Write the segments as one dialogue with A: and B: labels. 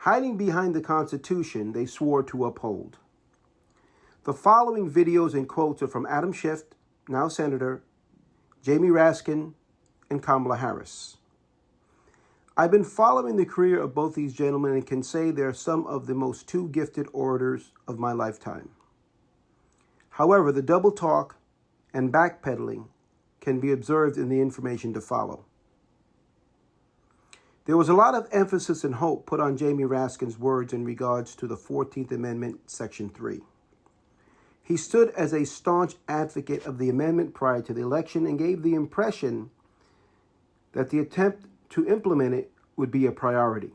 A: hiding behind the Constitution they swore to uphold. The following videos and quotes are from Adam Schiff, now Senator, Jamie Raskin, and Kamala Harris. I've been following the career of both these gentlemen and can say they're some of the most two gifted orators of my lifetime. However, the double talk and backpedaling can be observed in the information to follow. There was a lot of emphasis and hope put on Jamie Raskin's words in regards to the 14th Amendment, Section 3. He stood as a staunch advocate of the amendment prior to the election and gave the impression that the attempt to implement it would be a priority.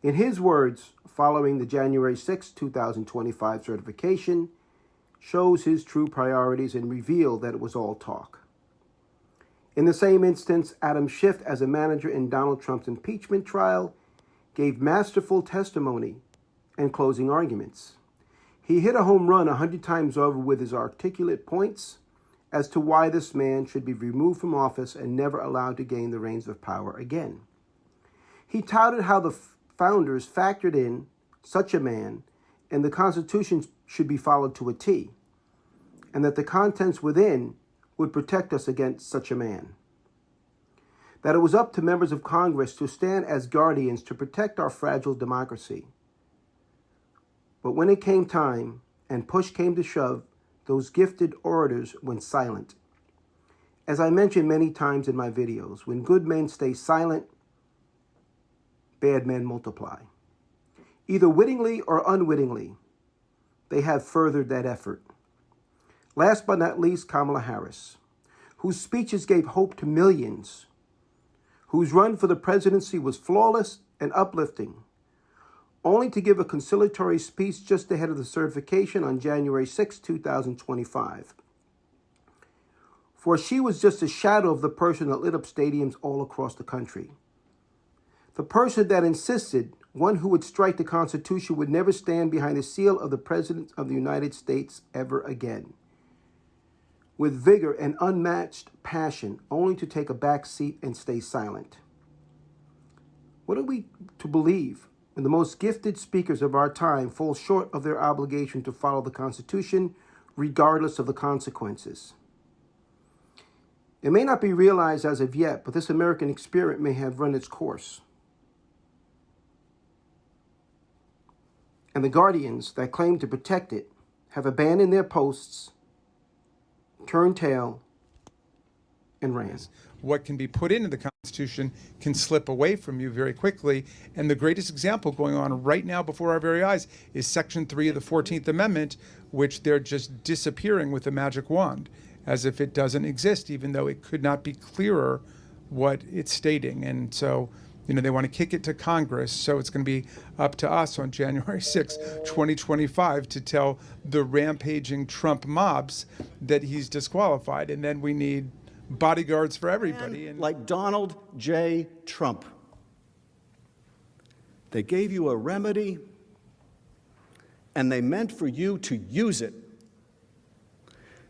A: In his words, following the January 6, 2025 certification, shows his true priorities and revealed that it was all talk. In the same instance, Adam Schiff, as a manager in Donald Trump's impeachment trial, gave masterful testimony and closing arguments. He hit a home run 100 times over with his articulate points as to why this man should be removed from office and never allowed to gain the reins of power again. He touted how the founders factored in such a man and the Constitution should be followed to a T, and that the contents within would protect us against such a man. That it was up to members of Congress to stand as guardians to protect our fragile democracy. But when it came time and push came to shove, those gifted orators went silent. As I mentioned many times in my videos, when good men stay silent, bad men multiply. Either wittingly or unwittingly, they have furthered that effort. Last but not least, Kamala Harris, whose speeches gave hope to millions, whose run for the presidency was flawless and uplifting, only to give a conciliatory speech just ahead of the certification on January 6, 2025. For she was just a shadow of the person that lit up stadiums all across the country. The person that insisted one who would strike the Constitution would never stand behind the seal of the President of the United States ever again. With vigor and unmatched passion, only to take a back seat and stay silent. What are we to believe when the most gifted speakers of our time fall short of their obligation to follow the Constitution, regardless of the consequences? It may not be realized as of yet, but this American experiment may have run its course. And the guardians that claim to protect it have abandoned their posts, turned tail, and ran.
B: What can be put into the Constitution can slip away from you very quickly. And the greatest example going on right now before our very eyes is Section 3 of the 14th Amendment, which they're just disappearing with a magic wand, as if it doesn't exist, even though it could not be clearer what it's stating. And so, they want to kick it to Congress, so it's going to be up to us on January 6, 2025 to tell the rampaging Trump mobs that he's disqualified. And then we need bodyguards for everybody.
C: Like Donald J. Trump. They gave you a remedy, and they meant for you to use it.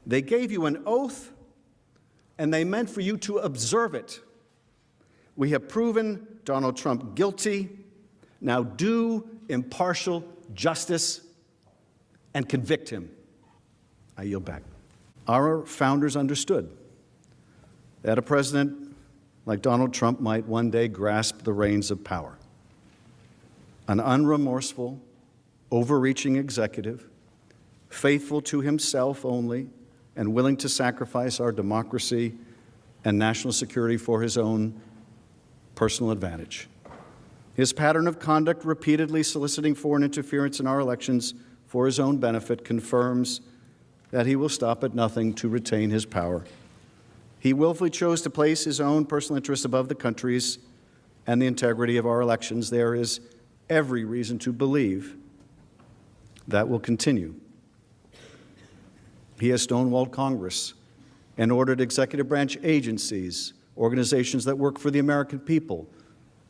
C: They gave you an oath, and they meant for you to observe it. We have proven Donald Trump guilty. Now do impartial justice and convict him. I yield back. Our founders understood that a president like Donald Trump might one day grasp the reins of power. An unremorseful, overreaching executive, faithful to himself only, and willing to sacrifice our democracy and national security for his own personal advantage. His pattern of conduct, repeatedly soliciting foreign interference in our elections for his own benefit, confirms that he will stop at nothing to retain his power. He willfully chose to place his own personal interests above the country's and the integrity of our elections. There is every reason to believe that will continue. He has stonewalled Congress and ordered executive branch agencies, organizations that work for the American people,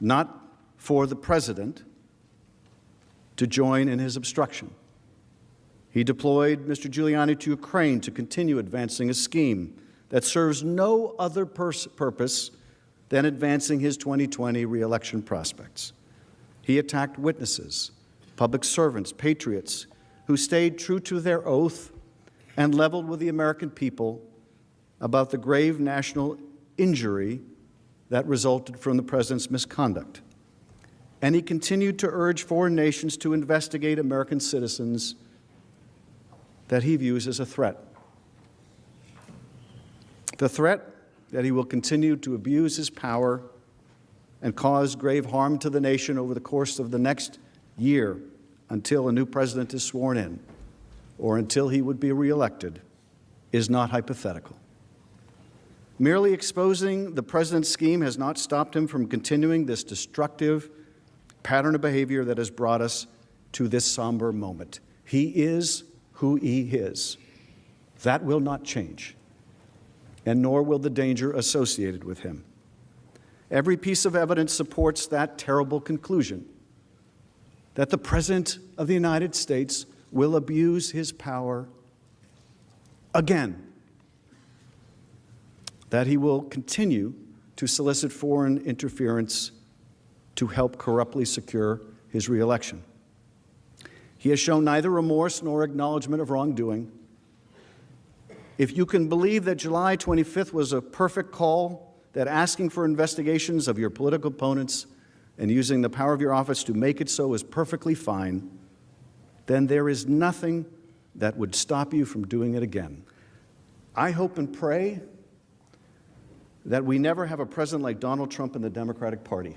C: not for the president, to join in his obstruction. He deployed Mr. Giuliani to Ukraine to continue advancing a scheme that serves no other purpose than advancing his 2020 re-election prospects. He attacked witnesses, public servants, patriots who stayed true to their oath and leveled with the American people about the grave national injury that resulted from the president's misconduct. And he continued to urge foreign nations to investigate American citizens that he views as a threat. The threat that he will continue to abuse his power and cause grave harm to the nation over the course of the next year until a new president is sworn in or until he would be reelected is not hypothetical. Merely exposing the president's scheme has not stopped him from continuing this destructive pattern of behavior that has brought us to this somber moment. He is who he is. That will not change, and nor will the danger associated with him. Every piece of evidence supports that terrible conclusion, that the President of the United States will abuse his power again, that he will continue to solicit foreign interference to help corruptly secure his reelection. He has shown neither remorse nor acknowledgement of wrongdoing. If you can believe that July 25th was a perfect call, that asking for investigations of your political opponents and using the power of your office to make it so is perfectly fine, then there is nothing that would stop you from doing it again. I hope and pray that we never have a president like Donald Trump in the Democratic Party,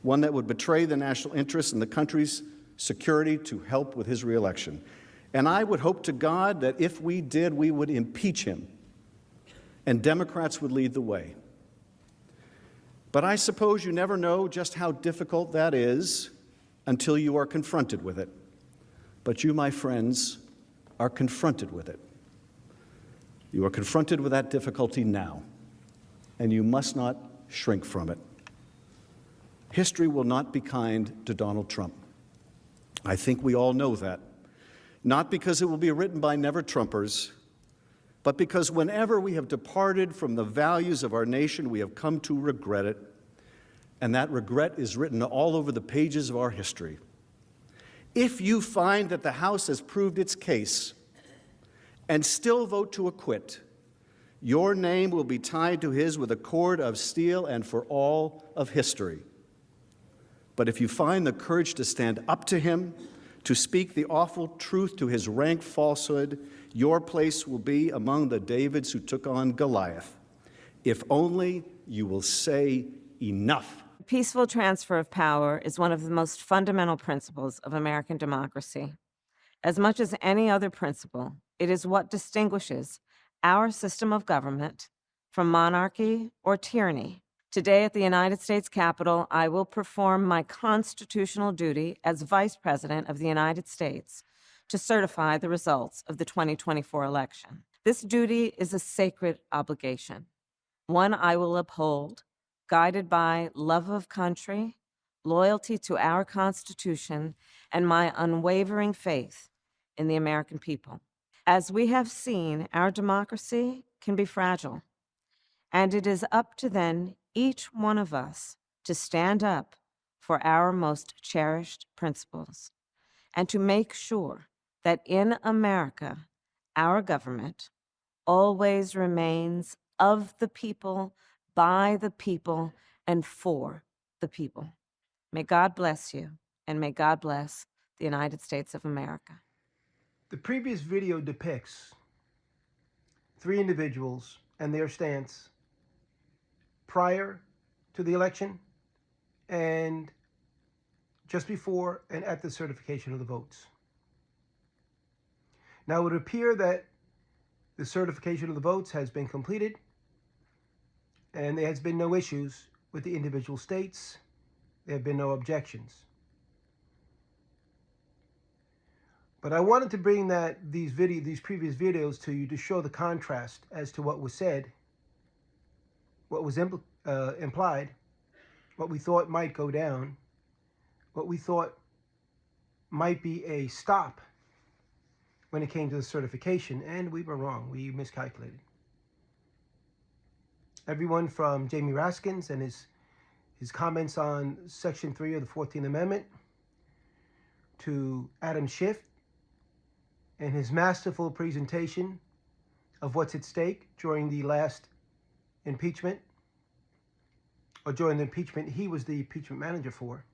C: one that would betray the national interests and the country's security to help with his reelection. And I would hope to God that if we did, we would impeach him, and Democrats would lead the way. But I suppose you never know just how difficult that is until you are confronted with it. But you, my friends, are confronted with it. You are confronted with that difficulty now, and you must not shrink from it. History will not be kind to Donald Trump. I think we all know that. Not because it will be written by never-Trumpers, but because whenever we have departed from the values of our nation, we have come to regret it, and that regret is written all over the pages of our history. If you find that the House has proved its case and still vote to acquit, your name will be tied to his with a cord of steel and for all of history. But if you find the courage to stand up to him, to speak the awful truth to his rank falsehood, your place will be among the Davids who took on Goliath. If only you will say enough.
D: Peaceful transfer of power is one of the most fundamental principles of American democracy. As much as any other principle, it is what distinguishes our system of government from monarchy or tyranny. Today at the United States Capitol, I will perform my constitutional duty as Vice President of the United States to certify the results of the 2024 election. This duty is a sacred obligation, one I will uphold, guided by love of country, loyalty to our Constitution, and my unwavering faith in the American people. As we have seen, our democracy can be fragile, and it is up to then each one of us to stand up for our most cherished principles and to make sure that in America, our government always remains of the people, by the people, and for the people. May God bless you, and may God bless the United States of America.
A: The previous video depicts three individuals and their stance prior to the election and just before and at the certification of the votes. Now, it would appear that the certification of the votes has been completed and there has been no issues with the individual states. There have been no objections. But I wanted to bring these previous videos to you to show the contrast as to what was said, what was implied, what we thought might go down, what we thought might be a stop when it came to the certification, and we were wrong. We miscalculated. Everyone from Jamie Raskins and his comments on Section 3 of the 14th Amendment, to Adam Schiff and his masterful presentation of what's at stake during the last impeachment, or during the impeachment he was the impeachment manager for.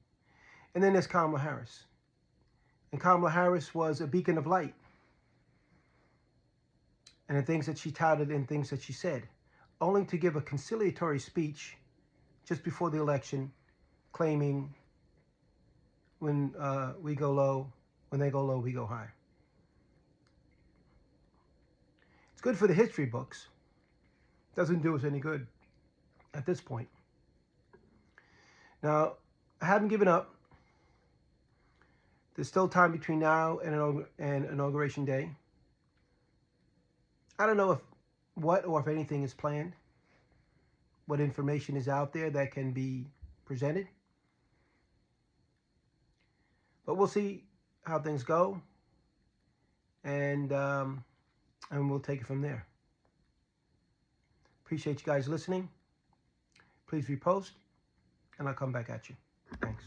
A: And then there's Kamala Harris. And Kamala Harris was a beacon of light. And the things that she touted and things that she said, only to give a conciliatory speech just before the election, claiming when we go low, when they go low, we go high. It's good for the history books. Doesn't do us any good at this point. Now, I haven't given up. There's still time between now and Inauguration Day. I don't know if what or if anything is planned, what information is out there that can be presented. But we'll see how things go, and we'll take it from there. Appreciate you guys listening. Please repost, and I'll come back at you. Thanks.